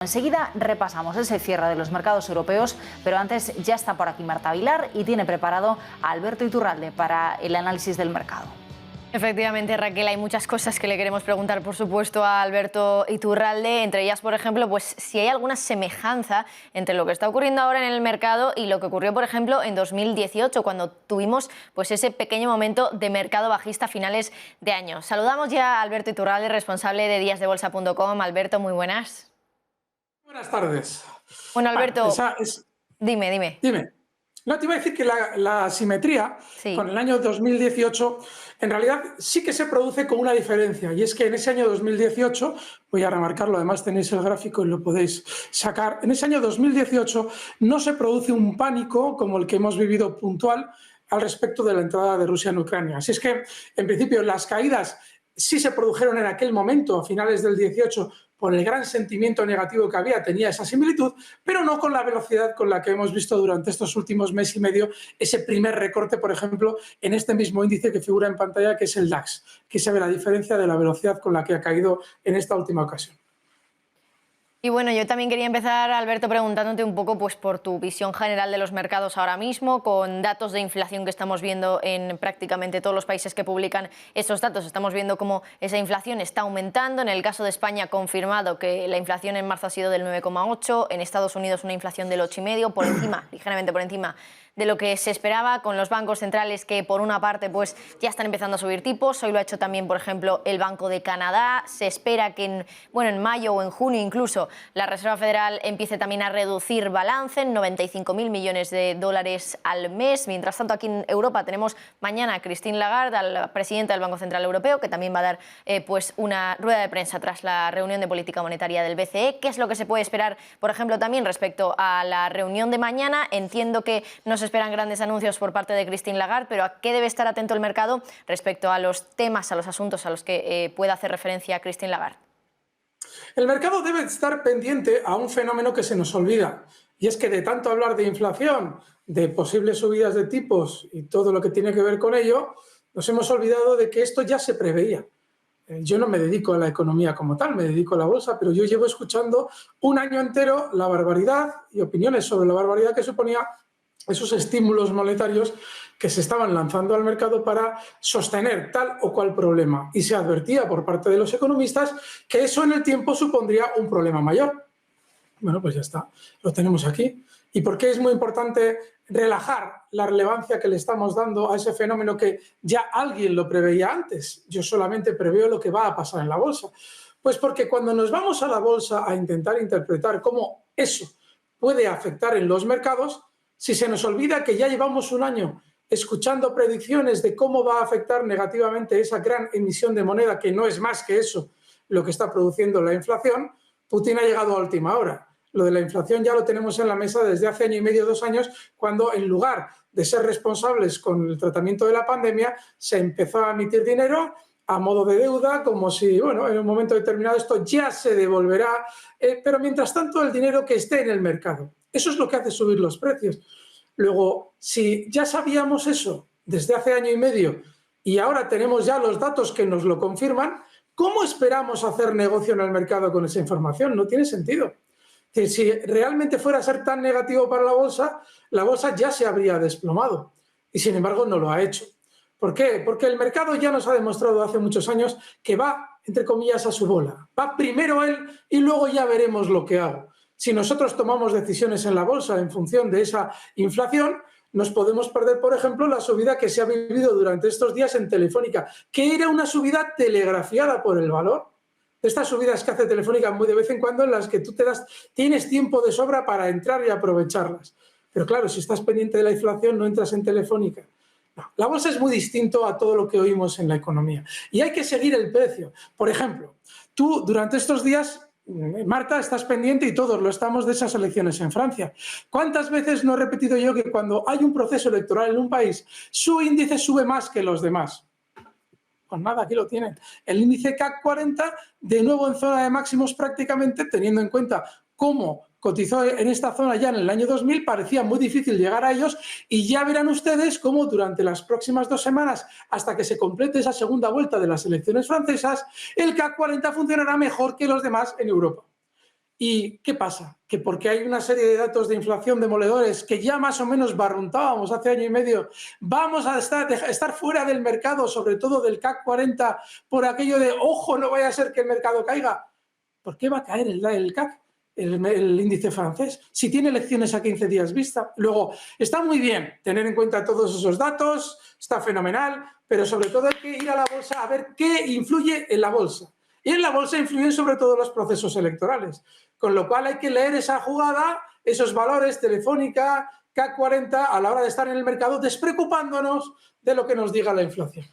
Enseguida repasamos ese cierre de los mercados europeos, pero antes ya está por aquí Marta Vilar y tiene preparado a Alberto Iturralde para el análisis del mercado. Efectivamente, Raquel, hay muchas cosas que le queremos preguntar, por supuesto, a Alberto Iturralde. Entre ellas, por ejemplo, pues si hay alguna semejanza entre lo que está ocurriendo ahora en el mercado y lo que ocurrió, por ejemplo, en 2018, cuando tuvimos pues ese pequeño momento de mercado bajista a finales de año. Saludamos ya a Alberto Iturralde, responsable de díasdebolsa.com. Alberto, muy buenas. Buenas tardes. Bueno, Alberto, dime. No, te iba a decir que la asimetría con el año 2018 en realidad sí que se produce con una diferencia, y es que en ese año 2018, voy a remarcarlo, además tenéis el gráfico y lo podéis sacar, en ese año 2018 no se produce un pánico como el que hemos vivido puntual al respecto de la entrada de Rusia en Ucrania. Así es que, en principio, las caídas sí se produjeron en aquel momento, a finales del 18, por el gran sentimiento negativo que había, tenía esa similitud, pero no con la velocidad con la que hemos visto durante estos últimos mes y medio ese primer recorte, por ejemplo, en este mismo índice que figura en pantalla, que es el DAX, que se ve la diferencia de la velocidad con la que ha caído en esta última ocasión. Y bueno, yo también quería empezar, Alberto, preguntándote un poco pues, por tu visión general de los mercados ahora mismo, con datos de inflación que estamos viendo en prácticamente todos los países que publican esos datos. Estamos viendo cómo esa inflación está aumentando. En el caso de España, confirmado que la inflación en marzo ha sido del 9,8%, en Estados Unidos una inflación del 8,5%, por encima, ligeramente por encima de lo que se esperaba, con los bancos centrales que por una parte pues ya están empezando a subir tipos. Hoy lo ha hecho también, por ejemplo, el Banco de Canadá. Se espera que en mayo o en junio incluso la Reserva Federal empiece también a reducir balance en 95.000 millones de dólares al mes. Mientras tanto, aquí en Europa tenemos mañana a Christine Lagarde, la presidenta del Banco Central Europeo, que también va a dar pues una rueda de prensa tras la reunión de política monetaria del BCE. ¿Qué es lo que se puede esperar, por ejemplo, también respecto a la reunión de mañana? Entiendo que no se esperan grandes anuncios por parte de Christine Lagarde, pero ¿a qué debe estar atento el mercado respecto a los temas, a los asuntos a los que pueda hacer referencia Christine Lagarde? El mercado debe estar pendiente a un fenómeno que se nos olvida, y es que de tanto hablar de inflación, de posibles subidas de tipos y todo lo que tiene que ver con ello, nos hemos olvidado de que esto ya se preveía. Yo no me dedico a la economía como tal, me dedico a la bolsa, pero yo llevo escuchando un año entero la barbaridad y opiniones sobre la barbaridad que suponía esos estímulos monetarios que se estaban lanzando al mercado para sostener tal o cual problema. Y se advertía por parte de los economistas que eso en el tiempo supondría un problema mayor. Bueno, pues ya está, lo tenemos aquí. ¿Y por qué es muy importante relajar la relevancia que le estamos dando a ese fenómeno que ya alguien lo preveía antes? Yo solamente preveo lo que va a pasar en la bolsa. Pues porque cuando nos vamos a la bolsa a intentar interpretar cómo eso puede afectar en los mercados, si se nos olvida que ya llevamos un año escuchando predicciones de cómo va a afectar negativamente esa gran emisión de moneda, que no es más que eso lo que está produciendo la inflación, Putin ha llegado a última hora. Lo de la inflación ya lo tenemos en la mesa desde hace año y medio, 2 años, cuando en lugar de ser responsables con el tratamiento de la pandemia, se empezó a emitir dinero a modo de deuda, como si, bueno, en un momento determinado esto ya se devolverá, pero mientras tanto el dinero que esté en el mercado. Eso es lo que hace subir los precios. Luego, si ya sabíamos eso desde hace año y medio y ahora tenemos ya los datos que nos lo confirman, ¿cómo esperamos hacer negocio en el mercado con esa información? No tiene sentido. Si realmente fuera a ser tan negativo para la bolsa ya se habría desplomado y sin embargo no lo ha hecho. ¿Por qué? Porque el mercado ya nos ha demostrado hace muchos años que va, entre comillas, a su bola. Va primero él y luego ya veremos lo que hago. Si nosotros tomamos decisiones en la bolsa en función de esa inflación, nos podemos perder, por ejemplo, la subida que se ha vivido durante estos días en Telefónica, que era una subida telegrafiada por el valor. Estas subidas que hace Telefónica muy de vez en cuando en las que tú tienes tiempo de sobra para entrar y aprovecharlas. Pero claro, si estás pendiente de la inflación no entras en Telefónica. No, la bolsa es muy distinto a todo lo que oímos en la economía. Y hay que seguir el precio. Por ejemplo, tú durante estos días, Marta, estás pendiente y todos lo estamos de esas elecciones en Francia. ¿Cuántas veces no he repetido yo que cuando hay un proceso electoral en un país, su índice sube más que los demás? Pues nada, aquí lo tienen. El índice CAC 40, de nuevo en zona de máximos prácticamente, teniendo en cuenta cómo cotizó en esta zona ya en el año 2000, parecía muy difícil llegar a ellos y ya verán ustedes cómo durante las próximas 2 semanas, hasta que se complete esa segunda vuelta de las elecciones francesas, el CAC 40 funcionará mejor que los demás en Europa. ¿Y qué pasa? Que porque hay una serie de datos de inflación demoledores que ya más o menos barruntábamos hace año y medio, vamos a estar fuera del mercado, sobre todo del CAC 40, por aquello de, ojo, no vaya a ser que el mercado caiga. ¿Por qué va a caer el CAC? El índice francés, si tiene elecciones a 15 días vista. Luego, está muy bien tener en cuenta todos esos datos, está fenomenal, pero sobre todo hay que ir a la bolsa a ver qué influye en la bolsa. Y en la bolsa influyen sobre todo los procesos electorales, con lo cual hay que leer esa jugada, esos valores, Telefónica, CAC 40, a la hora de estar en el mercado, despreocupándonos de lo que nos diga la inflación.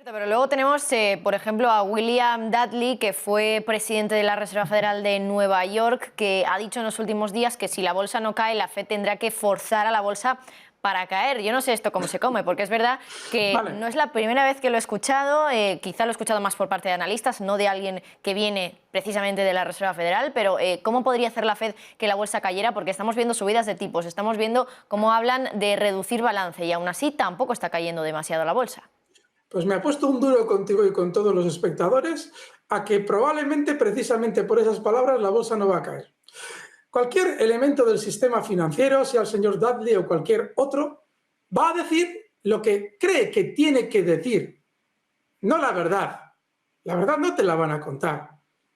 Pero luego tenemos, por ejemplo, a William Dudley, que fue presidente de la Reserva Federal de Nueva York, que ha dicho en los últimos días que si la bolsa no cae, la Fed tendrá que forzar a la bolsa para caer. Yo no sé esto cómo se come, porque es verdad que no es la primera vez que lo he escuchado, quizá lo he escuchado más por parte de analistas, no de alguien que viene precisamente de la Reserva Federal, pero ¿cómo podría hacer la Fed que la bolsa cayera? Porque estamos viendo subidas de tipos, estamos viendo cómo hablan de reducir balance y aún así tampoco está cayendo demasiado la bolsa. Pues me apuesto un duro contigo y con todos los espectadores a que probablemente, precisamente por esas palabras, la bolsa no va a caer. Cualquier elemento del sistema financiero, sea el señor Dudley o cualquier otro, va a decir lo que cree que tiene que decir, no la verdad. La verdad no te la van a contar.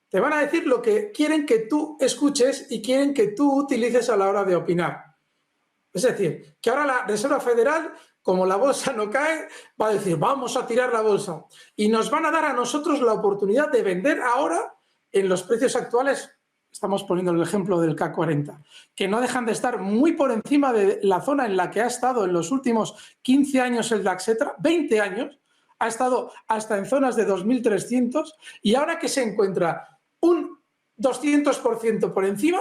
Te van a decir lo que quieren que tú escuches y quieren que tú utilices a la hora de opinar. Es decir, que ahora la Reserva Federal, como la bolsa no cae, va a decir, vamos a tirar la bolsa. Y nos van a dar a nosotros la oportunidad de vender ahora en los precios actuales. Estamos poniendo el ejemplo del CAC 40, que no dejan de estar muy por encima de la zona en la que ha estado en los últimos 15 años el DAX, 20 años, ha estado hasta en zonas de 2.300 y ahora que se encuentra un 200% por encima,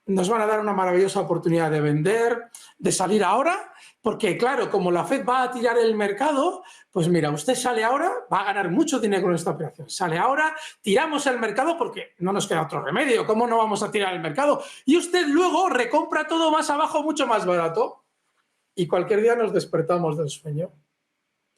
nos van a dar una maravillosa oportunidad de vender, de salir ahora, porque claro, como la Fed va a tirar el mercado, pues mira, usted sale ahora, va a ganar mucho dinero con esta operación. Sale ahora, tiramos el mercado porque no nos queda otro remedio. ¿Cómo no vamos a tirar el mercado? Y usted luego recompra todo más abajo, mucho más barato. Y cualquier día nos despertamos del sueño.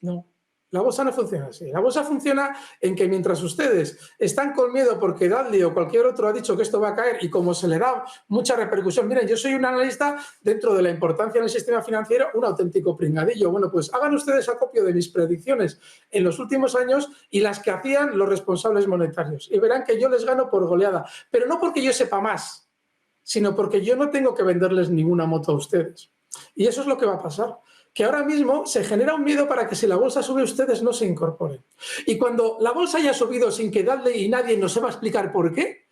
No. La bolsa no funciona así. La bolsa funciona en que mientras ustedes están con miedo porque Dudley o cualquier otro ha dicho que esto va a caer y como se le da mucha repercusión, miren, yo soy un analista dentro de la importancia en el sistema financiero, un auténtico pringadillo. Bueno, pues hagan ustedes acopio de mis predicciones en los últimos años y las que hacían los responsables monetarios y verán que yo les gano por goleada, pero no porque yo sepa más, sino porque yo no tengo que venderles ninguna moto a ustedes. Y eso es lo que va a pasar. Que ahora mismo se genera un miedo para que si la bolsa sube ustedes no se incorporen. Y cuando la bolsa haya subido sin que Dudley y nadie nos sepa explicar por qué,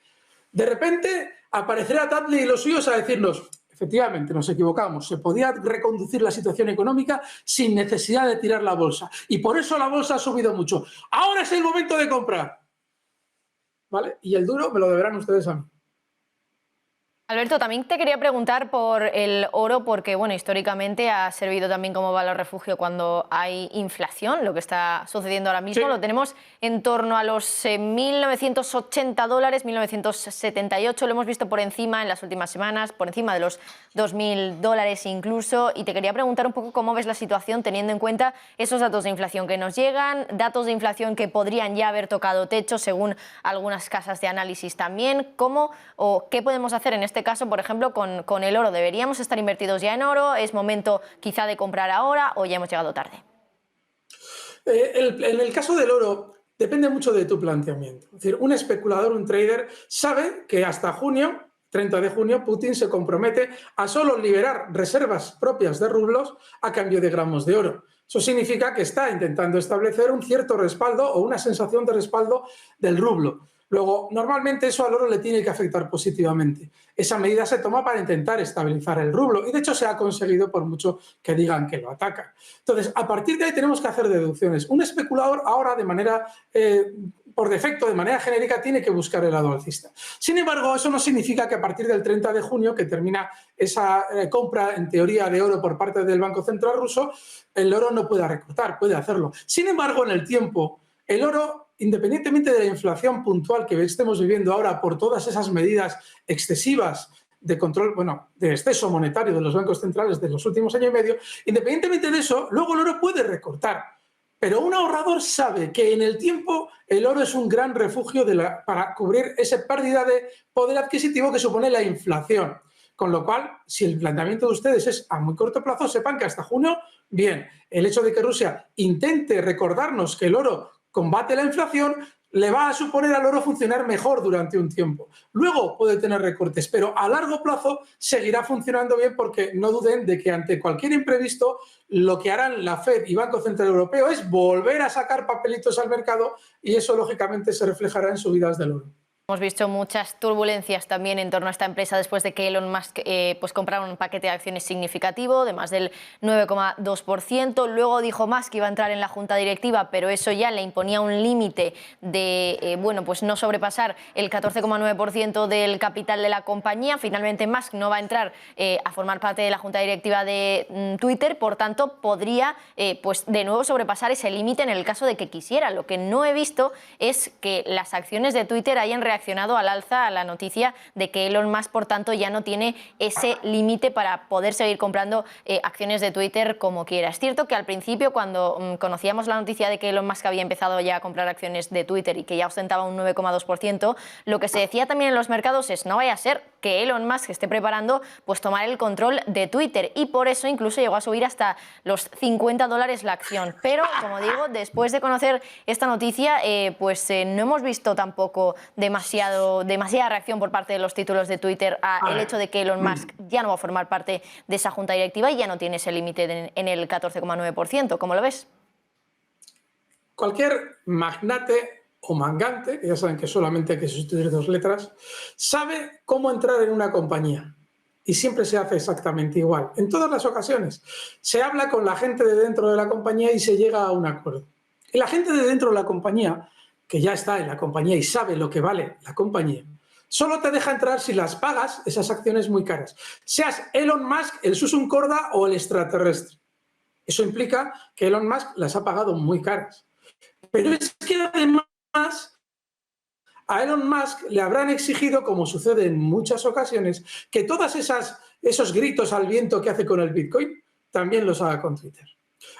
de repente aparecerá Dudley y los suyos a decirnos, efectivamente, nos equivocamos, se podía reconducir la situación económica sin necesidad de tirar la bolsa. Y por eso la bolsa ha subido mucho. Ahora es el momento de comprar. ¿Vale? Y el duro me lo deberán ustedes a mí. Alberto, también te quería preguntar por el oro porque, bueno, históricamente ha servido también como valor refugio cuando hay inflación, lo que está sucediendo ahora mismo. Sí. Lo tenemos en torno a los $1.980, 1978, lo hemos visto por encima en las últimas semanas, por encima de los $2.000 incluso. Y te quería preguntar un poco cómo ves la situación teniendo en cuenta esos datos de inflación que nos llegan, datos de inflación que podrían ya haber tocado techo según algunas casas de análisis también. ¿Cómo o qué podemos hacer en este caso, por ejemplo, con el oro? ¿Deberíamos estar invertidos ya en oro? ¿Es momento quizá de comprar ahora o ya hemos llegado tarde? En el caso del oro, depende mucho de tu planteamiento. Es decir, un especulador, un trader, sabe que hasta junio, 30 de junio, Putin se compromete a solo liberar reservas propias de rublos a cambio de gramos de oro. Eso significa que está intentando establecer un cierto respaldo o una sensación de respaldo del rublo. Luego, normalmente eso al oro le tiene que afectar positivamente. Esa medida se toma para intentar estabilizar el rublo y de hecho se ha conseguido por mucho que digan que lo atacan. Entonces, a partir de ahí tenemos que hacer deducciones. Un especulador ahora de manera, por defecto, de manera genérica, tiene que buscar el lado alcista. Sin embargo, eso no significa que a partir del 30 de junio, que termina esa compra en teoría de oro por parte del Banco Central ruso, el oro no pueda recortar, puede hacerlo. Sin embargo, en el tiempo, el oro, independientemente de la inflación puntual que estemos viviendo ahora por todas esas medidas excesivas de control, bueno, de exceso monetario de los bancos centrales de los últimos años y medio, independientemente de eso, luego el oro puede recortar. Pero un ahorrador sabe que en el tiempo el oro es un gran refugio para cubrir esa pérdida de poder adquisitivo que supone la inflación. Con lo cual, si el planteamiento de ustedes es a muy corto plazo, sepan que hasta junio, bien, el hecho de que Rusia intente recordarnos que el oro combate la inflación le va a suponer al oro funcionar mejor durante un tiempo. Luego puede tener recortes, pero a largo plazo seguirá funcionando bien, porque no duden de que ante cualquier imprevisto lo que harán la FED y Banco Central Europeo es volver a sacar papelitos al mercado, y eso lógicamente se reflejará en subidas del oro. Hemos visto muchas turbulencias también en torno a esta empresa después de que Elon Musk pues comprara un paquete de acciones significativo de más del 9,2%. Luego dijo Musk que iba a entrar en la junta directiva, pero eso ya le imponía un límite de pues no sobrepasar el 14,9% del capital de la compañía. Finalmente Musk no va a entrar a formar parte de la junta directiva de Twitter, por tanto podría pues de nuevo sobrepasar ese límite en el caso de que quisiera. Lo que no he visto es que las acciones de Twitter hayan reaccionado al alza a la noticia de que Elon Musk, por tanto, ya no tiene ese límite para poder seguir comprando acciones de Twitter como quiera. Es cierto que al principio, cuando conocíamos la noticia de que Elon Musk había empezado ya a comprar acciones de Twitter y que ya ostentaba un 9,2%, lo que se decía también en los mercados es: no vaya a ser que Elon Musk esté preparando pues tomar el control de Twitter, y por eso incluso llegó a subir hasta los $50 la acción. Pero, como digo, después de conocer esta noticia, no hemos visto tampoco demasiada reacción por parte de los títulos de Twitter al hecho de que Elon Musk ya no va a formar parte de esa junta directiva y ya no tiene ese límite en el 14,9%. ¿Cómo lo ves? Cualquier magnate o mangante, que ya saben que solamente hay que sustituir 2 letras, sabe cómo entrar en una compañía. Y siempre se hace exactamente igual. En todas las ocasiones se habla con la gente de dentro de la compañía y se llega a un acuerdo. Y la gente de dentro de la compañía, que ya está en la compañía y sabe lo que vale la compañía, solo te deja entrar si las pagas esas acciones muy caras. Seas Elon Musk, el Susun Corda o el extraterrestre. Eso implica que Elon Musk las ha pagado muy caras. Pero es que además a Elon Musk le habrán exigido, como sucede en muchas ocasiones, que todos esos gritos al viento que hace con el Bitcoin también los haga con Twitter.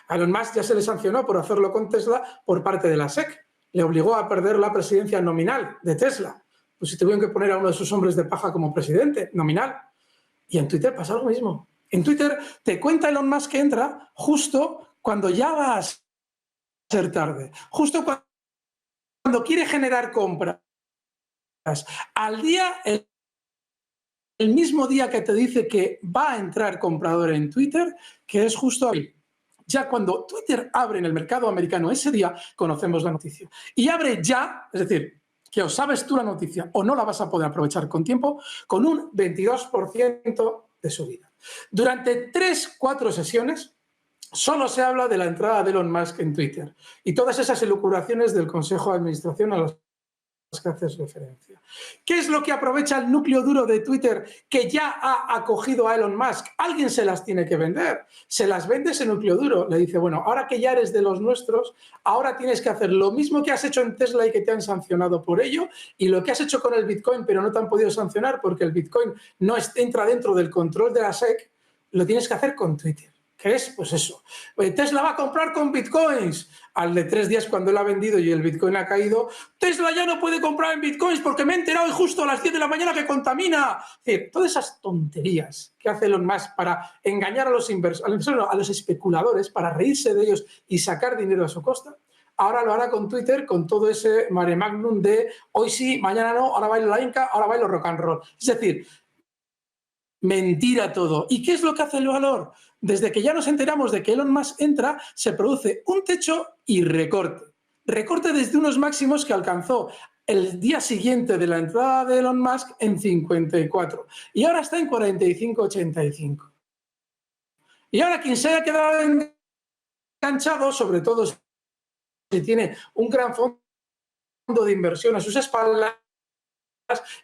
A Elon Musk ya se le sancionó por hacerlo con Tesla por parte de la SEC. Le obligó a perder la presidencia nominal de Tesla. Pues si tuvieron que poner a uno de sus hombres de paja como presidente nominal. Y en Twitter pasa lo mismo. En Twitter te cuenta Elon Musk que entra justo cuando ya va a ser tarde. Justo cuando quiere generar compras. Al día, el mismo día que te dice que va a entrar comprador en Twitter, que es justo hoy. Ya cuando Twitter abre en el mercado americano ese día, conocemos la noticia. Y abre ya, es decir, que o sabes tú la noticia o no la vas a poder aprovechar con tiempo, con un 22% de subida. Durante 3-4 sesiones solo se habla de la entrada de Elon Musk en Twitter y todas esas elucubraciones del Consejo de Administración a los que haces referencia. ¿Qué es lo que aprovecha el núcleo duro de Twitter que ya ha acogido a Elon Musk? Alguien se las tiene que vender. Se las vende ese núcleo duro. Le dice, bueno, ahora que ya eres de los nuestros, ahora tienes que hacer lo mismo que has hecho en Tesla y que te han sancionado por ello, y lo que has hecho con el Bitcoin, pero no te han podido sancionar porque el Bitcoin no entra dentro del control de la SEC, lo tienes que hacer con Twitter. ¿Qué es? Pues eso. Tesla va a comprar con bitcoins. Al de 3 días, cuando él ha vendido y el bitcoin ha caído, Tesla ya no puede comprar en bitcoins porque me he enterado hoy justo a las 10 de la mañana que contamina. Es decir, todas esas tonterías que hace Elon Musk para engañar a los inversores, a los especuladores, para reírse de ellos y sacar dinero a su costa, ahora lo hará con Twitter, con todo ese mare magnum de hoy sí, mañana no, ahora bailo la Inca, ahora bailo rock and roll. Es decir, mentira todo. ¿Y qué es lo que hace el valor? Desde que ya nos enteramos de que Elon Musk entra, se produce un techo y recorte. Recorte desde unos máximos que alcanzó el día siguiente de la entrada de Elon Musk en 54. Y ahora está en 45,85. Y ahora quien se haya quedado enganchado, sobre todo si tiene un gran fondo de inversión a sus espaldas,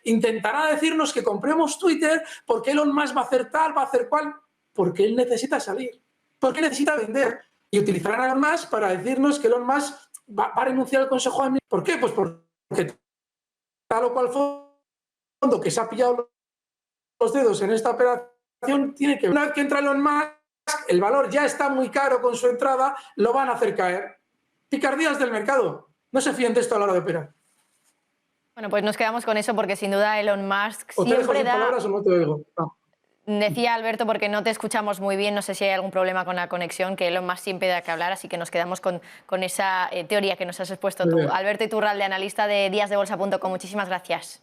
intentará decirnos que compremos Twitter porque Elon Musk va a hacer tal, va a hacer cual, porque él necesita salir, porque necesita vender. Y utilizarán a Elon Musk para decirnos que Elon Musk va a renunciar al Consejo de Administración. ¿Por qué? Pues porque tal o cual fondo que se ha pillado los dedos en esta operación tiene que... Una vez que entra Elon Musk, el valor ya está muy caro con su entrada, lo van a hacer caer. picardías del mercado. No se fíen de esto a la hora de operar. Bueno, pues nos quedamos con eso porque sin duda Elon Musk O te dejo siempre sin da... palabras o no te oigo. No. Decía Alberto, porque no te escuchamos muy bien, no sé si hay algún problema con la conexión, que Elon Musk siempre da que hablar, así que nos quedamos con esa teoría que nos has expuesto tú. Alberto Iturralde, analista de díasdebolsa.com, muchísimas gracias.